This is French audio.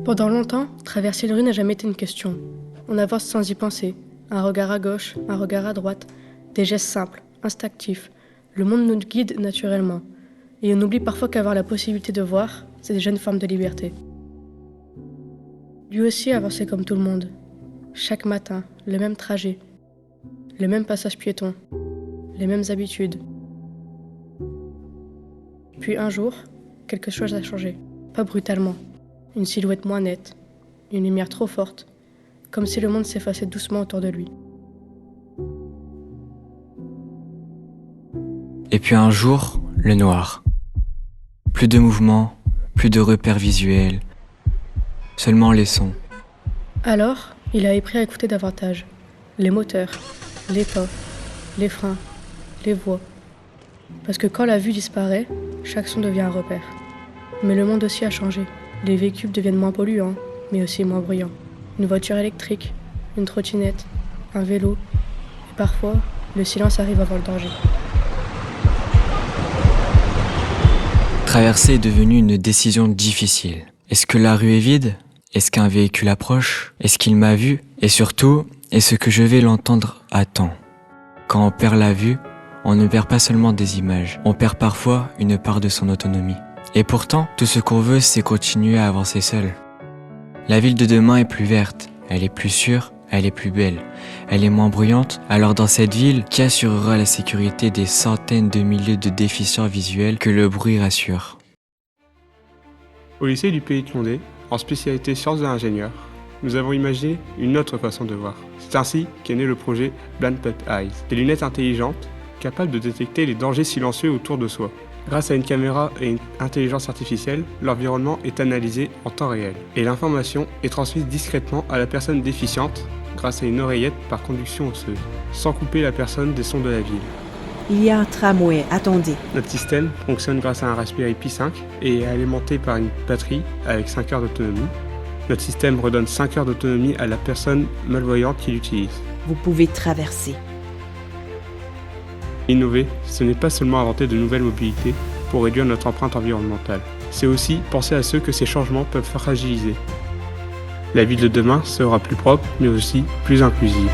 Pendant longtemps, traverser une rue n'a jamais été une question. On avance sans y penser. Un regard à gauche, un regard à droite. Des gestes simples, instinctifs. Le monde nous guide naturellement. Et on oublie parfois qu'avoir la possibilité de voir, c'est déjà une forme de liberté. Lui aussi avançait comme tout le monde. Chaque matin, le même trajet. Le même passage piéton. Les mêmes habitudes. Puis un jour, quelque chose a changé. Pas brutalement. Une silhouette moins nette. Une lumière trop forte. Comme si le monde s'effaçait doucement autour de lui. Et puis un jour, le noir. Plus de mouvement, plus de repères visuels, seulement les sons. Alors, il a appris à écouter davantage. Les moteurs, les pas, les freins, les voix. Parce que quand la vue disparaît, chaque son devient un repère. Mais le monde aussi a changé. Les véhicules deviennent moins polluants, mais aussi moins bruyants. Une voiture électrique, une trottinette, un vélo. Et parfois, le silence arrive avant le danger. Traverser est devenu une décision difficile. Est-ce que la rue est vide ? Est-ce qu'un véhicule approche ? Est-ce qu'il m'a vu ? Et surtout, est-ce que je vais l'entendre à temps ? Quand on perd la vue, on ne perd pas seulement des images, on perd parfois une part de son autonomie. Et pourtant, tout ce qu'on veut, c'est continuer à avancer seul. La ville de demain est plus verte, elle est plus sûre, elle est plus belle, elle est moins bruyante. Alors dans cette ville, qui assurera la sécurité des centaines de milliers de déficients visuels que le bruit rassure ? Au lycée du Pays de Condé, en spécialité sciences de l'ingénieur, nous avons imaginé une autre façon de voir. C'est ainsi qu'est né le projet Blind Pet Eyes, des lunettes intelligentes capables de détecter les dangers silencieux autour de soi. Grâce à une caméra et une intelligence artificielle, l'environnement est analysé en temps réel et l'information est transmise discrètement à la personne déficiente grâce à une oreillette par conduction osseuse, sans couper la personne des sons de la ville. Il y a un tramway, attendez. Notre système fonctionne grâce à un Raspberry Pi 5 et est alimenté par une batterie avec 5 heures d'autonomie. Notre système redonne 5 heures d'autonomie à la personne malvoyante qui l'utilise. Vous pouvez traverser. Innover, ce n'est pas seulement inventer de nouvelles mobilités pour réduire notre empreinte environnementale. C'est aussi penser à ceux que ces changements peuvent fragiliser. La ville de demain sera plus propre, mais aussi plus inclusive.